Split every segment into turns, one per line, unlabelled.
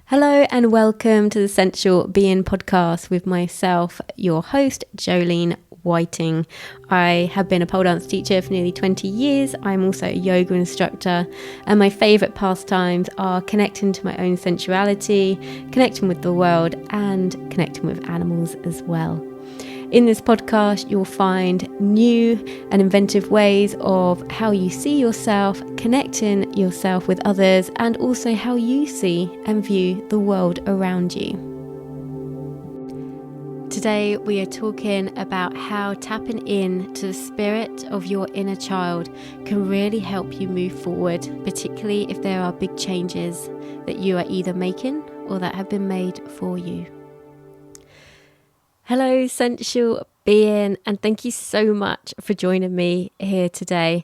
Hello and welcome to the Sensual Being podcast with myself, your host, Jolene Whiting. I have been a pole dance teacher for nearly 20 years. I'm also a yoga instructor, and my favourite pastimes are connecting to my own sensuality, connecting with the world, and connecting with animals as well. In this podcast, you'll find new and inventive ways of how you see yourself, connecting yourself with others, and also how you see and view the world around you. Today, we are talking about how tapping in to the spirit of your inner child can really help you move forward, particularly if there are big changes that you are either making or that have been made for you. Hello, sensual being, and thank you so much for joining me here today.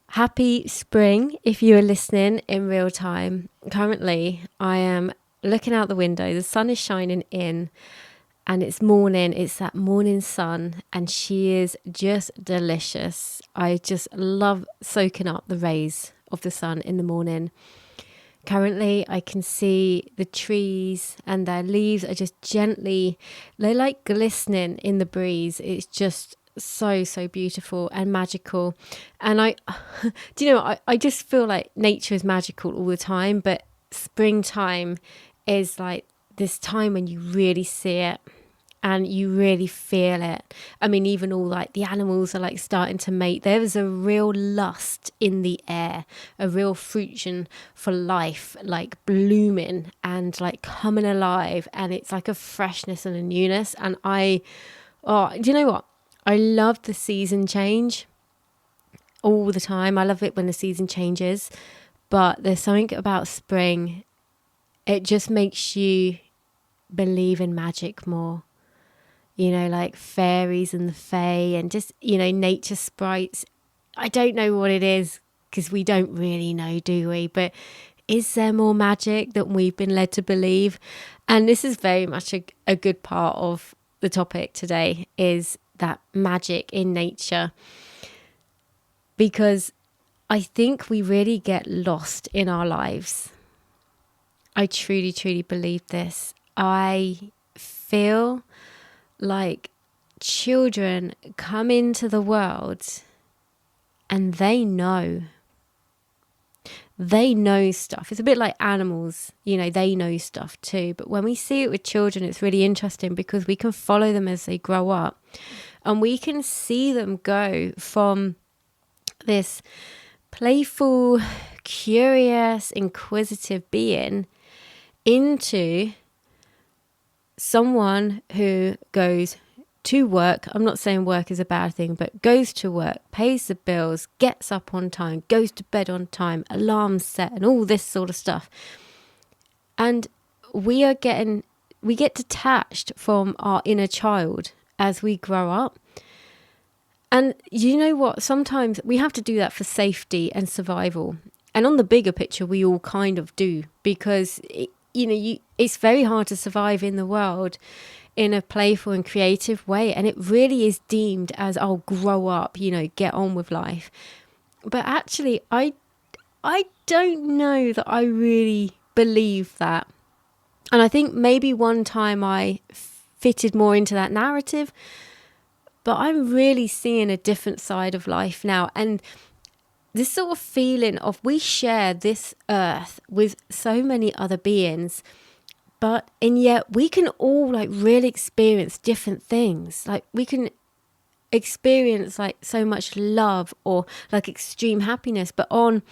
Happy spring if you are listening in real time. Currently, I am looking out the window. The sun is shining in and it's morning. It's that morning sun and she is just delicious. I just love soaking up the rays of the sun in the morning. Currently, I can see the trees and their leaves are just gently, they're like glistening in the breeze. It's just so beautiful and magical. And I just feel like nature is magical all the time, but springtime is like this time when you really see it and you really feel it. I mean, even all like the animals are like starting to mate. There is a real lust in the air, a real fruition for life, like blooming and like coming alive. And it's like a freshness and a newness. And do you know what? I love the season change all the time. I love it when the season changes. But there's something about spring. It just makes you believe in magic more. You know, like fairies and the fae and just, you know, nature sprites. I don't know what it is because we don't really know, do we? But is there more magic that we've been led to believe? And this is very much a good part of the topic today, is that magic in nature. Because I think we really get lost in our lives. I truly believe this. I feel like children come into the world and they know stuff. It's a bit like animals, you know, they know stuff too. But when we see it with children, it's really interesting because we can follow them as they grow up and we can see them go from this playful, curious, inquisitive being into someone who goes to work. I'm not saying work is a bad thing, but goes to work, pays the bills, gets up on time, goes to bed on time, alarms set, and all this sort of stuff. And we get detached from our inner child as we grow up. And you know what? Sometimes we have to do that for safety and survival. And on the bigger picture, we all kind of do, because it's very hard to survive in the world in a playful and creative way. And it really is deemed as, oh, grow up, you know, get on with life. But actually, I don't know that I really believe that. And I think maybe one time I fitted more into that narrative, but I'm really seeing a different side of life now. And this sort of feeling of we share this earth with so many other beings, and yet we can all like really experience different things. Like we can experience like so much love or like extreme happiness, but on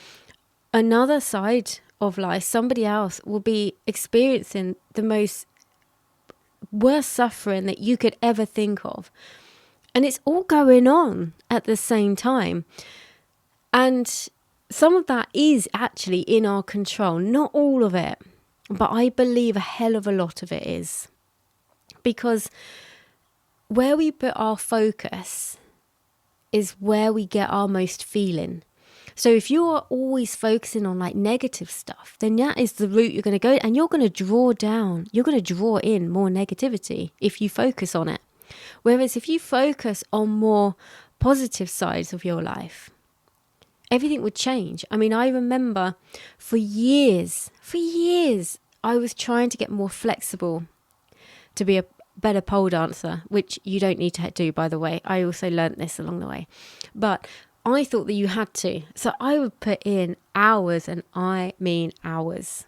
another side of life, somebody else will be experiencing the most worst suffering that you could ever think of. And it's all going on at the same time. And some of that is actually in our control, not all of it, but I believe a hell of a lot of it is. Because where we put our focus is where we get our most feeling. So if you're always focusing on like negative stuff, then that is the route you're going to go, and you're going to draw in more negativity if you focus on it. Whereas if you focus on more positive sides of your life, everything would change. I mean, I remember for years, I was trying to get more flexible to be a better pole dancer, which you don't need to do, by the way. I also learnt this along the way. But I thought that you had to. So I would put in hours, and I mean hours,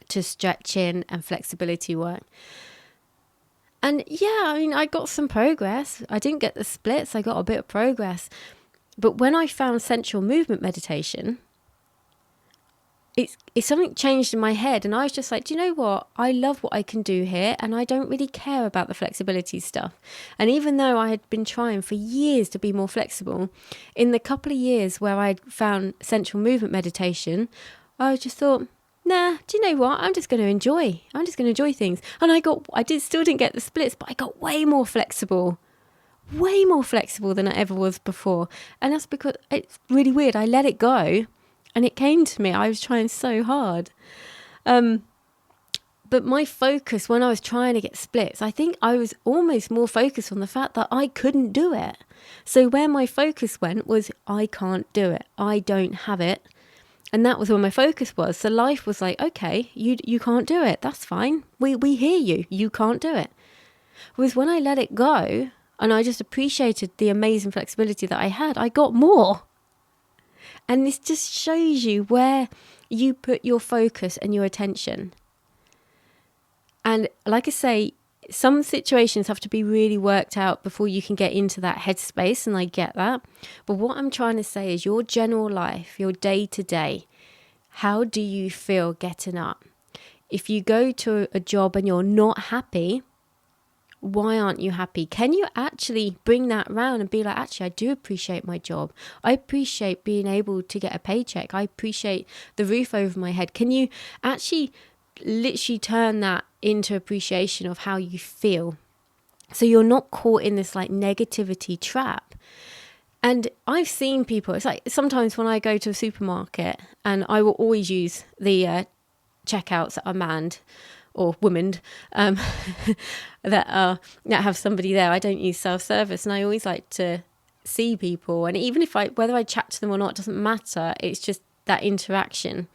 to stretching and flexibility work. And yeah, I mean, I got some progress. I didn't get the splits. I got a bit of progress. But when I found sensual movement meditation, it's something changed in my head, and I was just like, do you know what? I love what I can do here, and I don't really care about the flexibility stuff. And even though I had been trying for years to be more flexible, in the couple of years where I found sensual movement meditation, I just thought, nah, do you know what? I'm just going to enjoy things. And still didn't get the splits, but I got way more flexible than I ever was before. And that's because it's really weird. I let it go. And it came to me. I was trying so hard. But my focus when I was trying to get splits, I think I was almost more focused on the fact that I couldn't do it. So where my focus went was, I can't do it. I don't have it. And that was where my focus was. So life was like, okay, you can't do it. That's fine. We hear you. You can't do it. Whereas when I let it go and I just appreciated the amazing flexibility that I had, I got more. And this just shows you where you put your focus and your attention. And like I say, some situations have to be really worked out before you can get into that headspace, and I get that. But what I'm trying to say is your general life, your day to day, how do you feel getting up? If you go to a job and you're not happy, why aren't you happy? Can you actually bring that round and be like, actually, I do appreciate my job. I appreciate being able to get a paycheck. I appreciate the roof over my head. Can you actually literally turn that into appreciation of how you feel? So you're not caught in this like negativity trap. And I've seen people, it's like sometimes when I go to a supermarket, and I will always use the checkouts that are manned or womaned, that have somebody there. I don't use self-service, and I always like to see people, and even if whether I chat to them or not doesn't matter, it's just that interaction.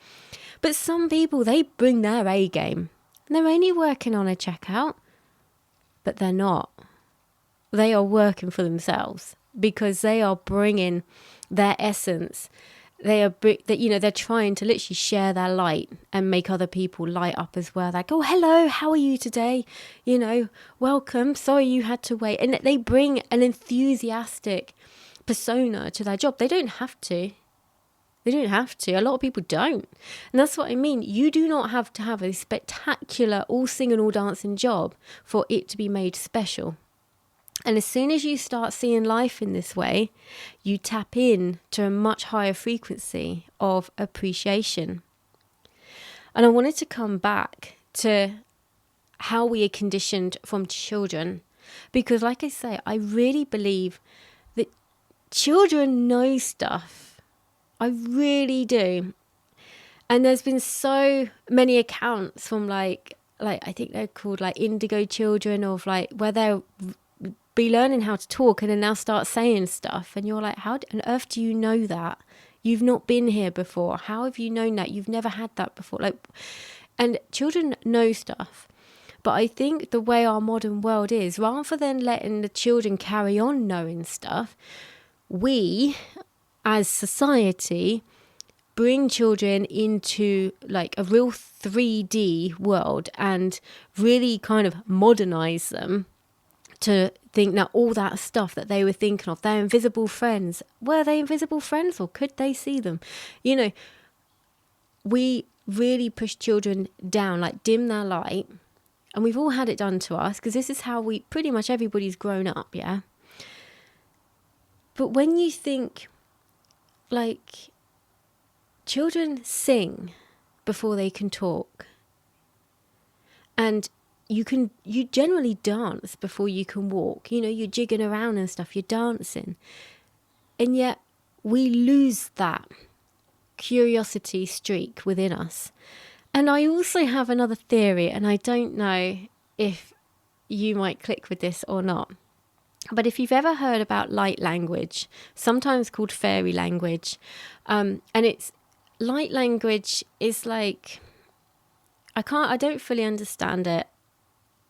But some people, they bring their A game, and they're only working on a checkout, but they're not. They are working for themselves because they are bringing their essence. They're trying to literally share their light and make other people light up as well. Like, oh, hello, how are you today? Welcome. Sorry you had to wait. And they bring an enthusiastic persona to their job. They don't have to. A lot of people don't. And that's what I mean. You do not have to have a spectacular, all singing, all dancing job for it to be made special. And as soon as you start seeing life in this way, you tap in to a much higher frequency of appreciation. And I wanted to come back to how we are conditioned from children, because like I say, I really believe that children know stuff. I really do. And there's been so many accounts from like I think they're called like indigo children, of like where they're be learning how to talk and then now start saying stuff, and you're like, how on earth do you know that? You've not been here before. How have you known that? You've never had that before. And children know stuff, but I think the way our modern world is, rather than letting the children carry on knowing stuff, we as society bring children into like a real 3D world and really kind of modernize them to think that all that stuff that they were thinking of, their invisible friends, were they invisible friends or could they see them? We really push children down, like dim their light. And we've all had it done to us because this is how pretty much everybody's grown up, yeah? But when you think, like, children sing before they can talk. And you generally dance before you can walk. You're jigging around and stuff, you're dancing. And yet we lose that curiosity streak within us. And I also have another theory, and I don't know if you might click with this or not. But if you've ever heard about light language, sometimes called fairy language, and it's light language is like I don't fully understand it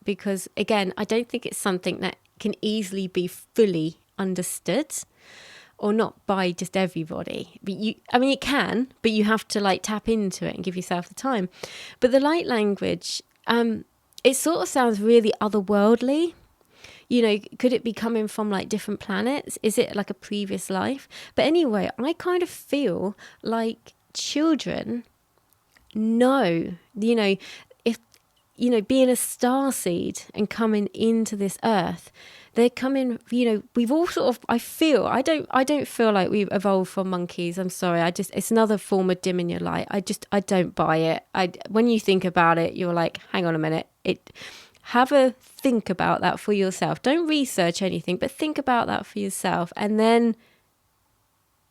because, again, I don't think it's something that can easily be fully understood, or not by just everybody. But it can, but you have to like tap into it and give yourself the time. But the light language, it sort of sounds really otherworldly. Could it be coming from like different planets? Is it like a previous life? But anyway, I kind of feel like children know, if, being a starseed and coming into this earth, they're coming, we've all sort of, I don't feel like we've evolved from monkeys. I'm sorry. It's another form of dimming your light. I don't buy it. When you think about it, you're like, hang on a minute. Have a think about that for yourself. Don't research anything, but think about that for yourself. And then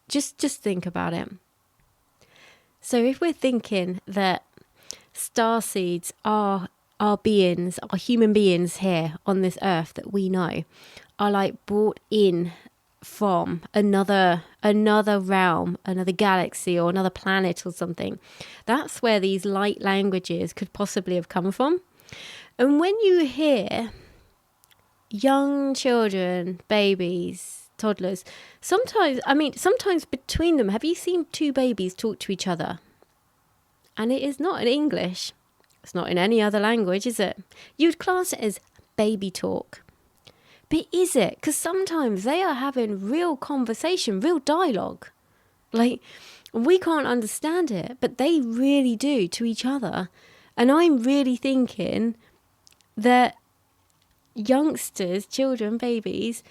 just think about it. So if we're thinking that starseeds are beings, are human beings here on this earth that we know, are like brought in from another realm, another galaxy, or another planet or something, that's where these light languages could possibly have come from. And when you hear young children, babies, toddlers, sometimes between them, have you seen two babies talk to each other? And it is not in English. It's not in any other language, is it? You'd class it as baby talk. But is it? Because sometimes they are having real conversation, real dialogue. Like, we can't understand it, but they really do to each other. And I'm really thinking that youngsters, children, babies,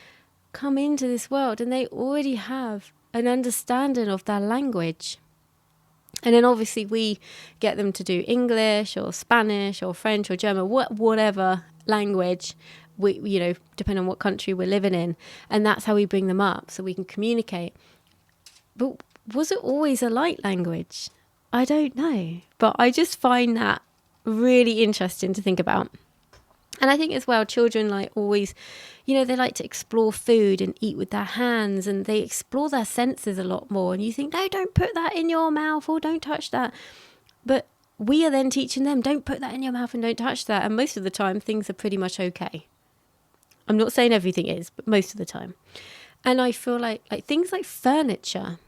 come into this world and they already have an understanding of their language. And then obviously we get them to do English or Spanish or French or German, whatever language, depending on what country we're living in. And that's how we bring them up so we can communicate. But was it always a light language? I don't know. But I just find that really interesting to think about. And I think as well, children like always, they like to explore food and eat with their hands, and they explore their senses a lot more. And you think, no, don't put that in your mouth or don't touch that. But we are then teaching them, don't put that in your mouth and don't touch that. And most of the time, things are pretty much okay. I'm not saying everything is, but most of the time. And I feel like things like furniture,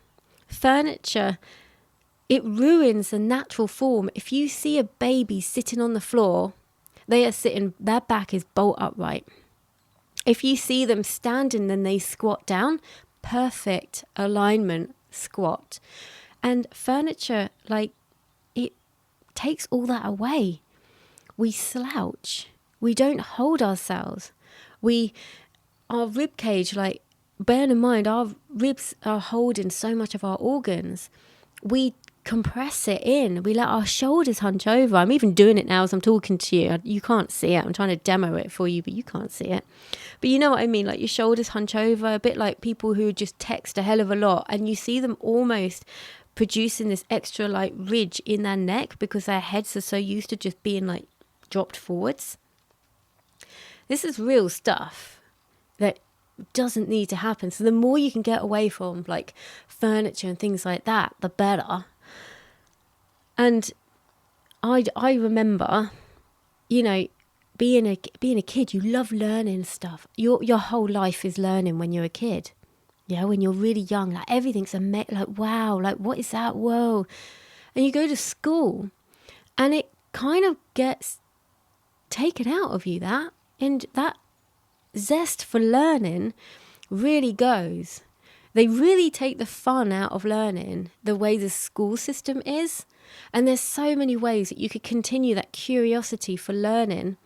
it ruins the natural form. If you see a baby sitting on the floor, their back is bolt upright. If you see them standing, then they squat down. Perfect alignment squat. And furniture, it takes all that away. We slouch. We don't hold ourselves. Our rib cage, bear in mind, our ribs are holding so much of our organs. We compress it in. We let our shoulders hunch over. I'm even doing it now as I'm talking to you. You can't see it. I'm trying to demo it for you, but you can't see it. But you know what I mean? Like your shoulders hunch over, a bit like people who just text a hell of a lot, and you see them almost producing this extra ridge in their neck because their heads are so used to just being dropped forwards. This is real stuff that doesn't need to happen. So the more you can get away from furniture and things like that, the better. And I remember, being a kid, you love learning stuff. Your whole life is learning when you're a kid. Yeah, when you're really young, everything's wow, what is that? Whoa. And you go to school and it kind of gets taken out of you, and that zest for learning really goes. They really take the fun out of learning the way the school system is. And there's so many ways that you could continue that curiosity for learning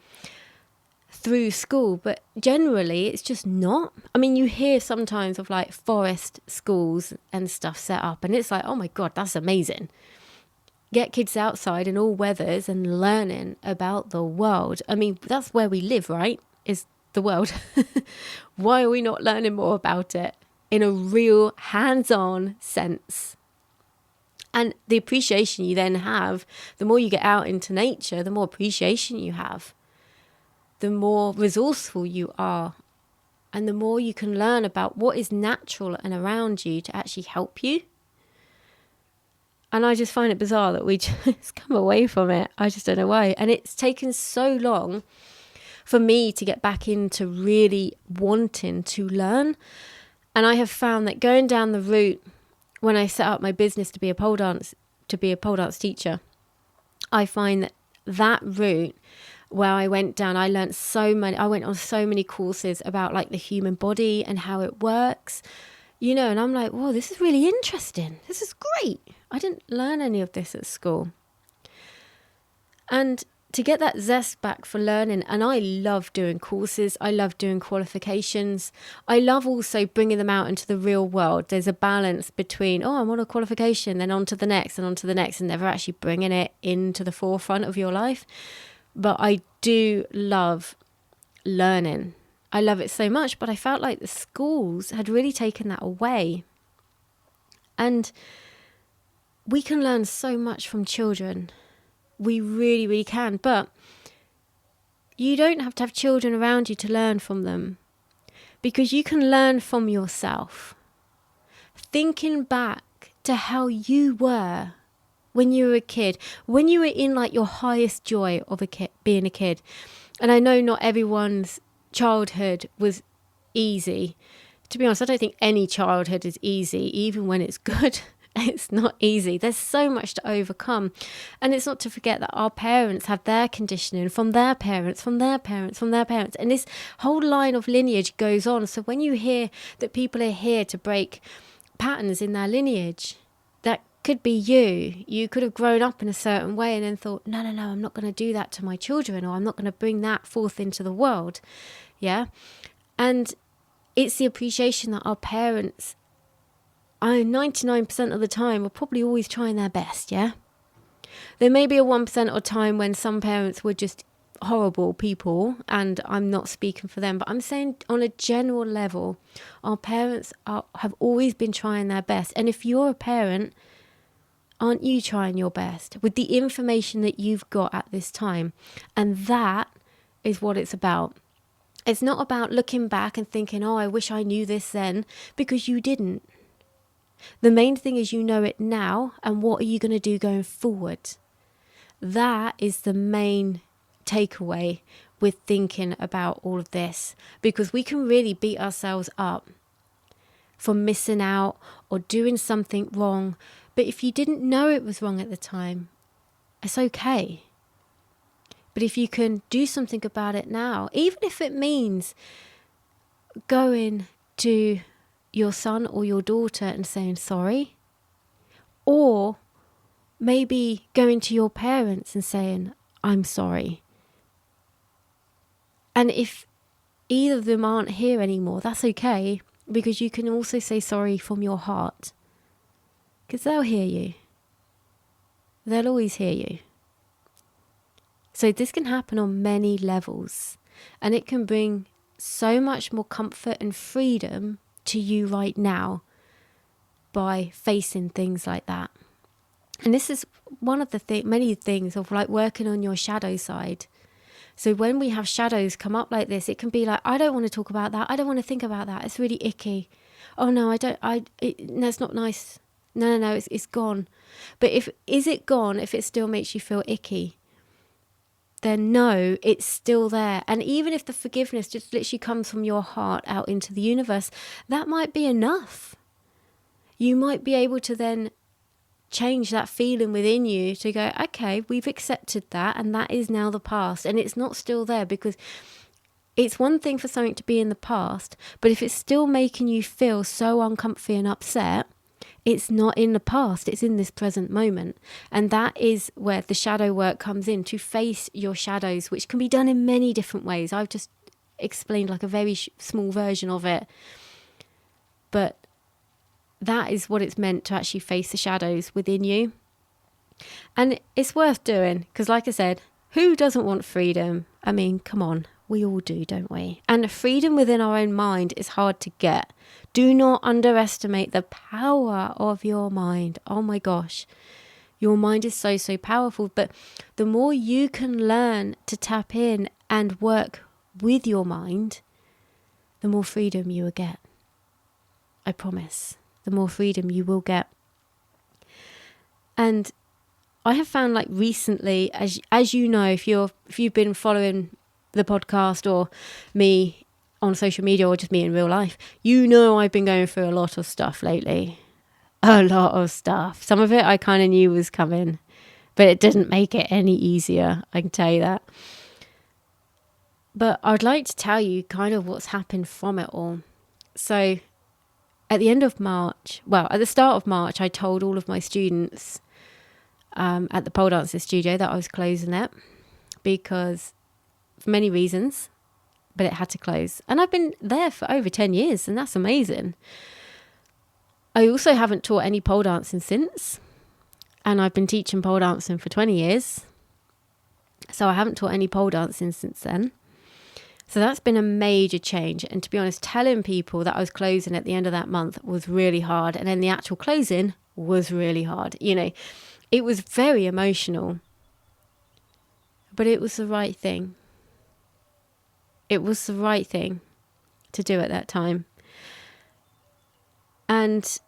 through school, but generally it's just not. I mean, you hear sometimes of forest schools and stuff set up, and it's oh my God, that's amazing. Get kids outside in all weathers and learning about the world. I mean, that's where we live, right? Is the world. Why are we not learning more about it in a real hands-on sense? And the appreciation you then have, the more you get out into nature, the more appreciation you have, the more resourceful you are, and the more you can learn about what is natural and around you to actually help you. And I just find it bizarre that we just come away from it. I just don't know why. And it's taken so long for me to get back into really wanting to learn. And I have found that going down the route when I set up my business to be a pole dance teacher, I find that route where I went down, I went on so many courses about like the human body and how it works, and I'm like, whoa, this is really interesting. This is great. I didn't learn any of this at school. And to get that zest back for learning, and I love doing courses, I love doing qualifications, I love also bringing them out into the real world. There's a balance between, I'm on a qualification, then on to the next, and never actually bringing it into the forefront of your life. But I do love learning. I love it so much, but I felt like the schools had really taken that away. And we can learn so much from children. We really, really can. But you don't have to have children around you to learn from them, because you can learn from yourself. Thinking back to how you were when you were a kid, when you were in like your highest joy of being a kid. And I know not everyone's childhood was easy. To be honest, I don't think any childhood is easy, even when it's good. It's not easy. There's so much to overcome. And it's not to forget that our parents have their conditioning from their parents, from their parents, from their parents. And this whole line of lineage goes on. So when you hear that people are here to break patterns in their lineage, that could be you. You could have grown up in a certain way and then thought, no, I'm not going to do that to my children, or I'm not going to bring that forth into the world. Yeah. And it's the appreciation that our parents, 99% of the time, are probably always trying their best. Yeah. There may be a 1% of time when some parents were just horrible people, and I'm not speaking for them, but I'm saying on a general level, our parents have always been trying their best. And if you're a parent, aren't you trying your best with the information that you've got at this time? And that is what it's about. It's not about looking back and thinking, I wish I knew this then, because you didn't. The main thing is you know it now, and what are you going to do going forward? That is the main takeaway with thinking about all of this, because we can really beat ourselves up for missing out or doing something wrong. But if you didn't know it was wrong at the time, it's okay. But if you can do something about it now, even if it means going to your son or your daughter and saying sorry, or maybe going to your parents and saying, I'm sorry. And if either of them aren't here anymore, that's okay, because you can also say sorry from your heart. Because they'll hear you. They'll always hear you. So this can happen on many levels, and it can bring so much more comfort and freedom to you right now by facing things like that. And this is one of the many things of like working on your shadow side. So when we have shadows come up like this, it can be like, I don't want to talk about that. I don't want to think about that. It's really icky. Oh no, no, it's not nice. No, it's gone. But is it gone if it still makes you feel icky? Then no, it's still there. And even if the forgiveness just literally comes from your heart out into the universe, that might be enough. You might be able to then change that feeling within you to go, okay, we've accepted that, and that is now the past, and it's not still there. Because it's one thing for something to be in the past, but if it's still making you feel so uncomfy and upset, it's not in the past, it's in this present moment. And that is where the shadow work comes in, to face your shadows, which can be done in many different ways. I've just explained like a very small version of it, but that is what it's meant to actually face the shadows within you. And it's worth doing, because like I said, who doesn't want freedom? I mean, come on, we all do, don't we? And freedom within our own mind is hard to get. Do not underestimate the power of your mind. Oh my gosh, your mind is so powerful. But the more you can learn to tap in and work with your mind, the more freedom you will get. I promise. The more freedom you will get. And I have found like recently, as you know, if you've been following the podcast or me on social media or just me in real life, you know I've been going through a lot of stuff lately. A lot of stuff. Some of it I kind of knew was coming, but it didn't make it any easier, I can tell you that. But I'd like to tell you kind of what's happened from it all. So at the end of March, at the start of March, I told all of my students at the pole dancing studio that I was closing it because for many reasons, but it had to close. And I've been there for over 10 years, and that's amazing. I also haven't taught any pole dancing since, and I've been teaching pole dancing for 20 years. So I haven't taught any pole dancing since then. So that's been a major change. And to be honest, telling people that I was closing at the end of that month was really hard. And then the actual closing was really hard. You know, it was very emotional, but it was the right thing. It was the right thing to do at that time. And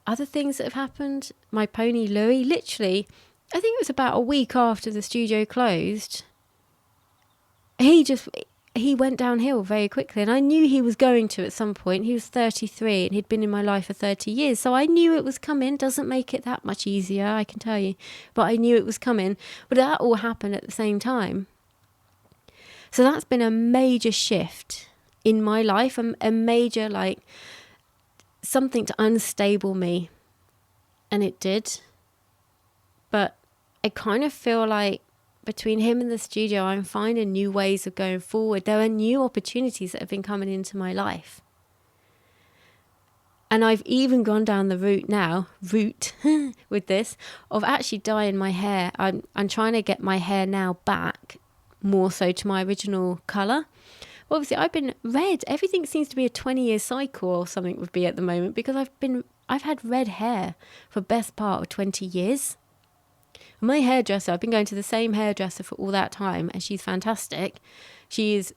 other things that have happened, my pony Louie, literally, I think it was about a week after the studio closed, he went downhill very quickly. And I knew he was going to at some point. He was 33 and he'd been in my life for 30 years. So I knew it was coming. Doesn't make it that much easier, I can tell you. But I knew it was coming. But that all happened at the same time. So that's been a major shift in my life, a major, like, something to unstable me. And it did. But I kind of feel like between him and the studio, I'm finding new ways of going forward. There are new opportunities that have been coming into my life. And I've even gone down the route with this, of actually dyeing my hair. I'm trying to get my hair now back more so to my original colour. Obviously, I've been red. Everything seems to be a 20-year cycle or something would be at the moment, because I've had red hair for best part of 20 years. My hairdresser, I've been going to the same hairdresser for all that time, and she's fantastic. She is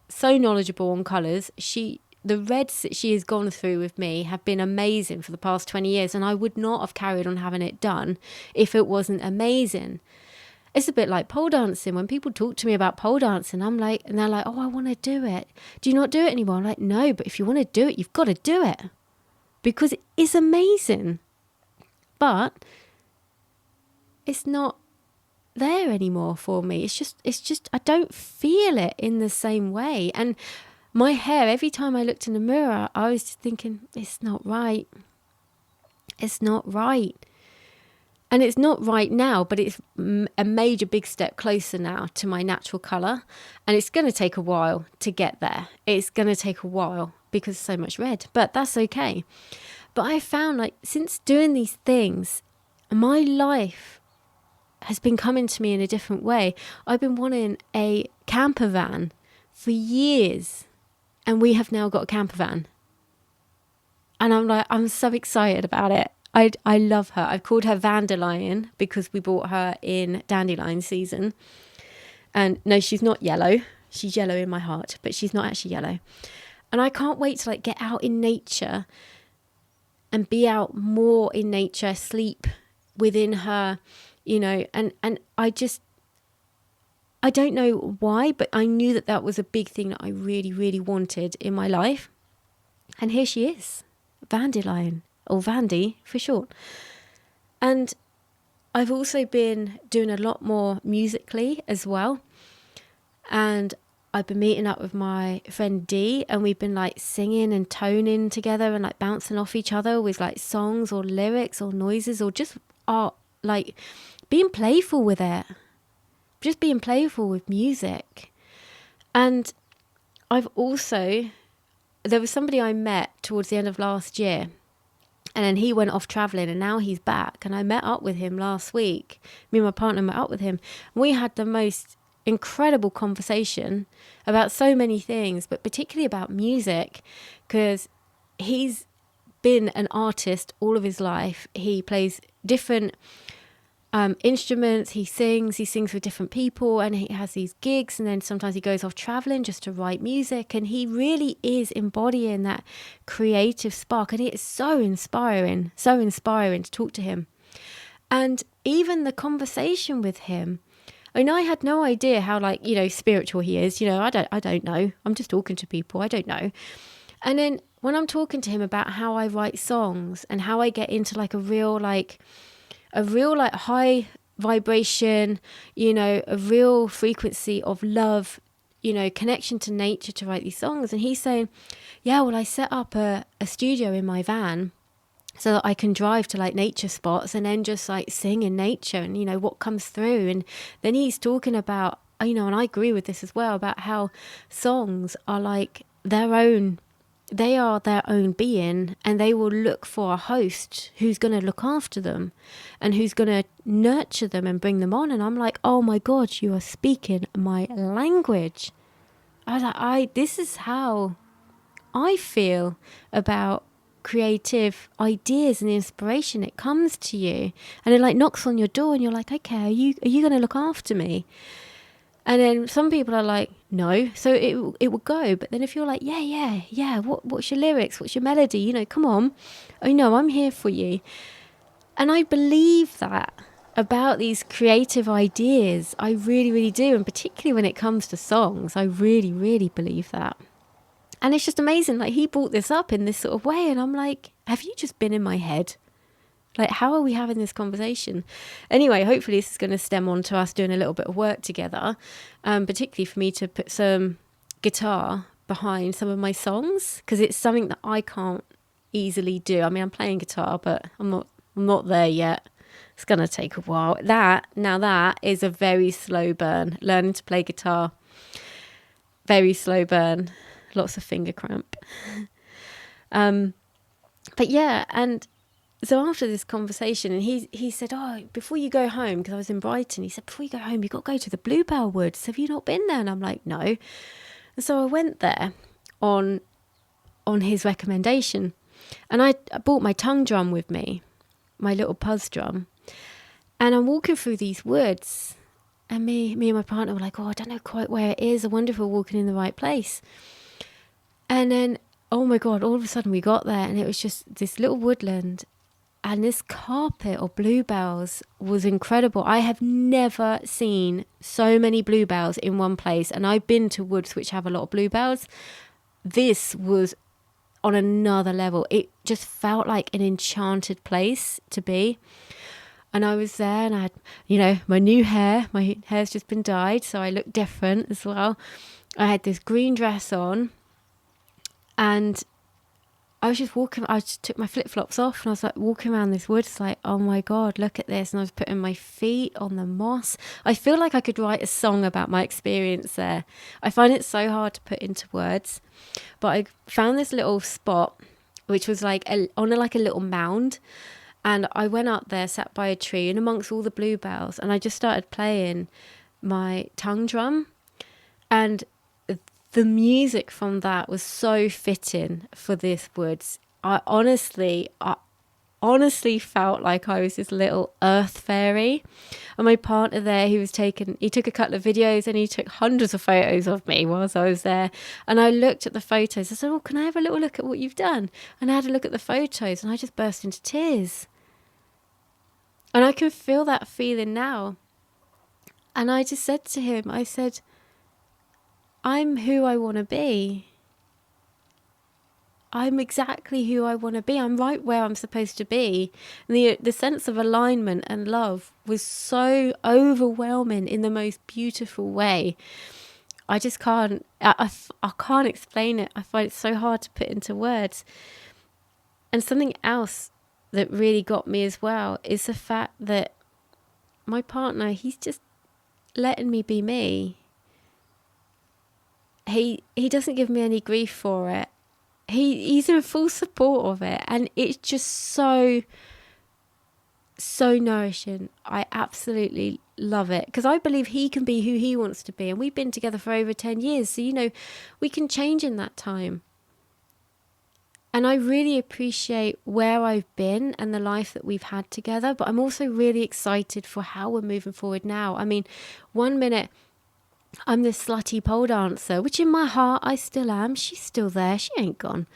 so knowledgeable on colours. The reds that she has gone through with me have been amazing for the past 20 years, and I would not have carried on having it done if it wasn't amazing. It's a bit like pole dancing. When people talk to me about pole dancing, I'm like, and they're like, oh, I want to do it. Do you not do it anymore? I'm like, no, but if you want to do it, you've got to do it, because it is amazing. But it's not there anymore for me. It's just, I don't feel it in the same way. And my hair, every time I looked in the mirror, I was just thinking, it's not right. It's not right. And it's not right now, but it's a major big step closer now to my natural colour. And it's going to take a while to get there. It's going to take a while because so much red, but that's okay. But I found, like, since doing these things, my life has been coming to me in a different way. I've been wanting a camper van for years, and we have now got a camper van. And I'm so excited about it. I love her. I've called her Vandalion because we bought her in dandelion season. And no, she's not yellow. She's yellow in my heart, but she's not actually yellow. And I can't wait to, like, get out in nature and be out more in nature, sleep within her, you know, and I don't know why, but I knew that was a big thing that I really, really wanted in my life. And here she is, Vandalion, or Vandy for short. And I've also been doing a lot more musically as well. And I've been meeting up with my friend Dee, and we've been, like, singing and toning together and, like, bouncing off each other with, like, songs or lyrics or noises or just art, like being playful with it. Just being playful with music. And there was somebody I met towards the end of last year, and then he went off traveling, and now he's back, and I met up with him last week. Me and my partner met up with him, and we had the most incredible conversation about so many things, but particularly about music, because he's been an artist all of his life. He plays different instruments, he sings with different people, and he has these gigs, and then sometimes he goes off traveling just to write music, and he really is embodying that creative spark, and it is so inspiring to talk to him. And even the conversation with him, I mean, I had no idea how, like, you know, spiritual he is. You know, I don't know. I'm just talking to people. I don't know. And then when I'm talking to him about how I write songs and how I get into like a real high vibration, you know, a real frequency of love, you know, connection to nature to write these songs. And he's saying, yeah, well, I set up a studio in my van so that I can drive to like nature spots and then just like sing in nature and, you know, what comes through. And then he's talking about, you know, and I agree with this as well, about how songs are like they are their own being, and they will look for a host who's going to look after them and who's going to nurture them and bring them on. And I'm like, oh my God, you are speaking my language. I was like, this is how I feel about creative ideas and inspiration. It comes to you and it like knocks on your door and you're like, okay, are you going to look after me? And then some people are like, no. So it will go. But then if you're like, yeah, what's your lyrics? What's your melody? You know, come on. I know I'm here for you. And I believe that about these creative ideas. I really, really do. And particularly when it comes to songs, I really, really believe that. And it's just amazing. Like, he brought this up in this sort of way. And I'm like, have you just been in my head? Like, how are we having this conversation? Anyway, hopefully this is going to stem on to us doing a little bit of work together, particularly for me to put some guitar behind some of my songs, because it's something that I can't easily do. I mean, I'm playing guitar, but I'm not there yet. It's going to take a while. That is a very slow burn. Learning to play guitar, very slow burn, lots of finger cramp. But yeah, and so after this conversation, and he said, oh, before you go home, because I was in Brighton, he said, before you go home, you've got to go to the Bluebell Woods. Have you not been there? And I'm like, no. And so I went there on his recommendation, and I brought my tongue drum with me, my little puzz drum, and I'm walking through these woods, and me and my partner were like, oh, I don't know quite where it is. I wonder if we're walking in the right place. And then, oh my God, all of a sudden we got there, and it was just this little woodland. And this carpet of bluebells was incredible. I have never seen so many bluebells in one place. And I've been to woods which have a lot of bluebells. This was on another level. It just felt like an enchanted place to be. And I was there, and I had, you know, my new hair. My hair's just been dyed, so I look different as well. I had this green dress on, and I was just walking, I just took my flip-flops off, and I was like walking around this woods like, oh my God, look at this. And I was putting my feet on the moss. I feel like I could write a song about my experience there. I find it so hard to put into words. But I found this little spot, which was like on a little mound. And I went up there, sat by a tree, and amongst all the bluebells, and I just started playing my tongue drum. And the music from that was so fitting for this woods. I honestly felt like I was this little earth fairy. And my partner there, he took a couple of videos, and he took hundreds of photos of me whilst I was there. And I looked at the photos. I said, oh, can I have a little look at what you've done? And I had a look at the photos, and I just burst into tears. And I can feel that feeling now. And I just said to him, I said, I'm who I want to be. I'm exactly who I want to be. I'm right where I'm supposed to be. And the sense of alignment and love was so overwhelming in the most beautiful way. I just can't, I can't explain it. I find it so hard to put into words. And something else that really got me as well is the fact that my partner, he's just letting me be me. He doesn't give me any grief for it. He's in full support of it, and it's just so nourishing. I absolutely love it, because I believe he can be who he wants to be, and we've been together for over 10 years, so, you know, we can change in that time. And I really appreciate where I've been and the life that we've had together, but I'm also really excited for how we're moving forward now. I mean, 1 minute I'm this slutty pole dancer, which in my heart I still am. She's still there. She ain't gone.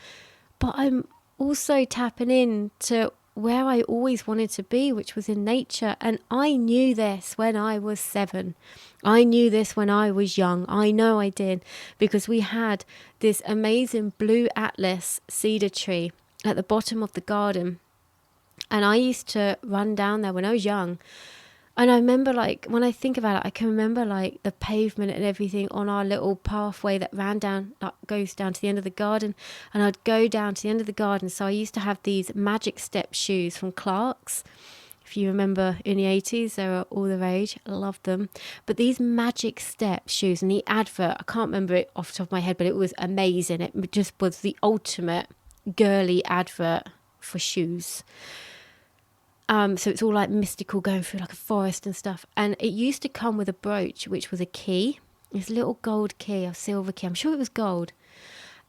But I'm also tapping into where I always wanted to be, which was in nature. And I knew this when I was 7. I knew this when I was young. I know I did, because we had this amazing blue atlas cedar tree at the bottom of the garden. And I used to run down there when I was young. And I remember, like, when I think about it, I can remember, like, the pavement and everything on our little pathway that ran down, that goes down to the end of the garden. And I'd go down to the end of the garden. So I used to have these magic step shoes from Clark's. If you remember, in the 80s, they were all the rage. I loved them. But these magic step shoes, and the advert, I can't remember it off the top of my head, but it was amazing. It just was the ultimate girly advert for shoes. So it's all like mystical, going through like a forest and stuff. And it used to come with a brooch, which was a key, this little gold key, or silver key. I'm sure it was gold.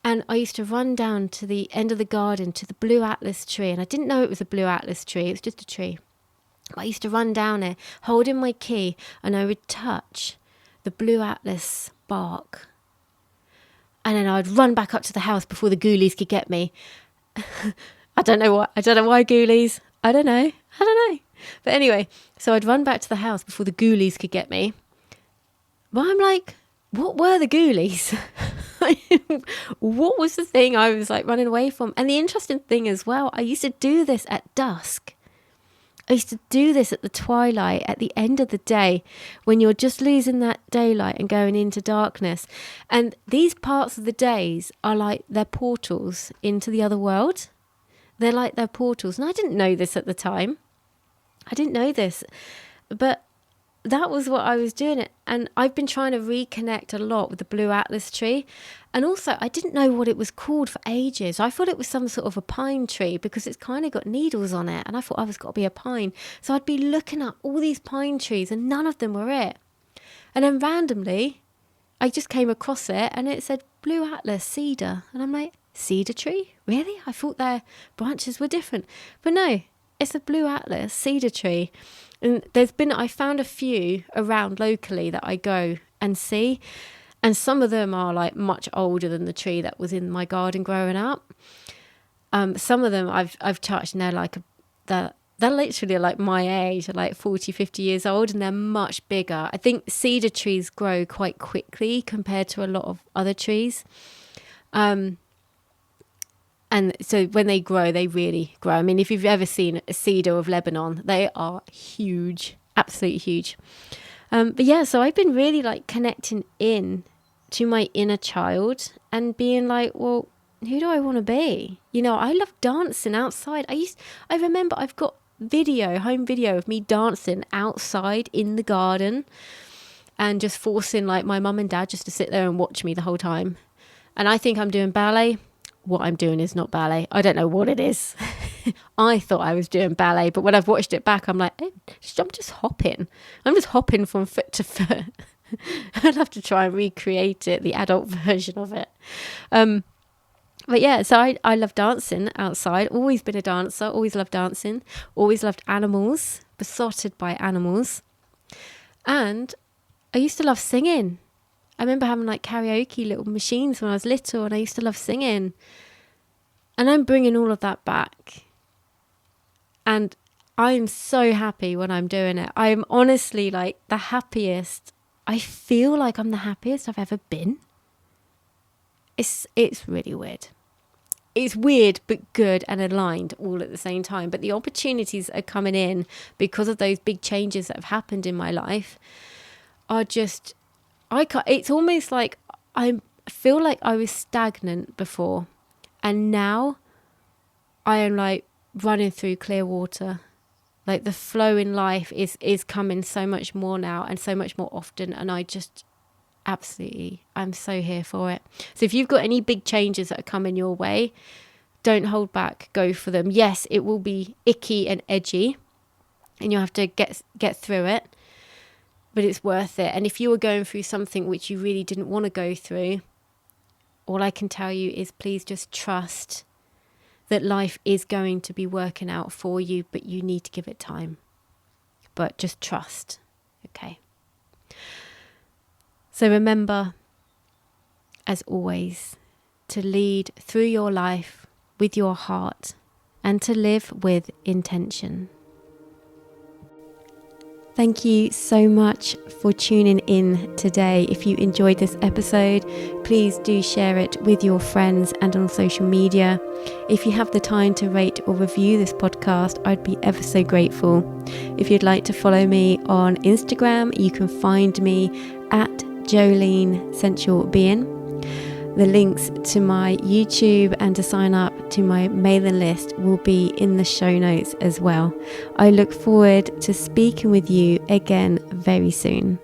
And I used to run down to the end of the garden to the blue atlas tree. And I didn't know it was a blue atlas tree. It was just a tree. I used to run down there holding my key, and I would touch the blue atlas bark. And then I'd run back up to the house before the ghoulies could get me. I don't know why ghoulies. I don't know. But anyway, so I'd run back to the house before the ghoulies could get me. But I'm like, what were the ghoulies? What was the thing I was like running away from? And the interesting thing as well, I used to do this at dusk. I used to do this at the twilight, at the end of the day, when you're just losing that daylight and going into darkness. And these parts of the days are like they're portals into the other world. They're like their portals. And I didn't know this at the time. I didn't know this. But that was what I was doing. And I've been trying to reconnect a lot with the blue atlas tree. And also, I didn't know what it was called for ages. I thought it was some sort of a pine tree because it's kind of got needles on it. And I thought, oh, it's got to be a pine. So I'd be looking up all these pine trees and none of them were it. And then randomly, I just came across it and it said blue atlas cedar. And I'm like, cedar tree? Really? I thought their branches were different. But no, it's a blue atlas cedar tree. And I found a few around locally that I go and see. And some of them are like much older than the tree that was in my garden growing up. Some of them I've touched and they're literally like my age, like 40, 50 years old, and they're much bigger. I think cedar trees grow quite quickly compared to a lot of other trees. And so when they grow, they really grow. I mean, if you've ever seen a cedar of Lebanon, they are huge, absolutely huge. But yeah, so I've been really like connecting in to my inner child and being like, well, who do I want to be? You know, I love dancing outside. I remember I've got home video of me dancing outside in the garden and just forcing like my mum and dad just to sit there and watch me the whole time. And I think I'm doing ballet. What I'm doing is not ballet. I don't know what it is. I thought I was doing ballet, but when I've watched it back, I'm like, hey, I'm just hopping. I'm just hopping from foot to foot. I'd have to try and recreate it, the adult version of it. But yeah, so I love dancing outside. Always been a dancer. Always loved dancing. Always loved animals. Besotted by animals. And I used to love singing. I remember having like karaoke little machines when I was little, and I used to love singing. And I'm bringing all of that back. And I'm so happy when I'm doing it. I'm honestly like the happiest. I feel like I'm the happiest I've ever been. It's really weird. It's weird, but good and aligned all at the same time. But the opportunities that are coming in because of those big changes that have happened in my life are just... it's almost like I feel like I was stagnant before, and now I am like running through clear water. Like the flow in life is coming so much more now and so much more often, and I just absolutely, I'm so here for it. So if you've got any big changes that are coming your way, don't hold back, go for them. Yes, it will be icky and edgy and you'll have to get through it. But it's worth it. And if you were going through something which you really didn't want to go through, all I can tell you is please just trust that life is going to be working out for you, but you need to give it time. But just trust, okay? So remember, as always, to lead through your life with your heart and to live with intention. Thank you so much for tuning in today. If you enjoyed this episode, please do share it with your friends and on social media. If you have the time to rate or review this podcast, I'd be ever so grateful. If you'd like to follow me on Instagram, you can find me at Jolene Sensual Being. The links to my YouTube and to sign up to my mailing list will be in the show notes as well. I look forward to speaking with you again very soon.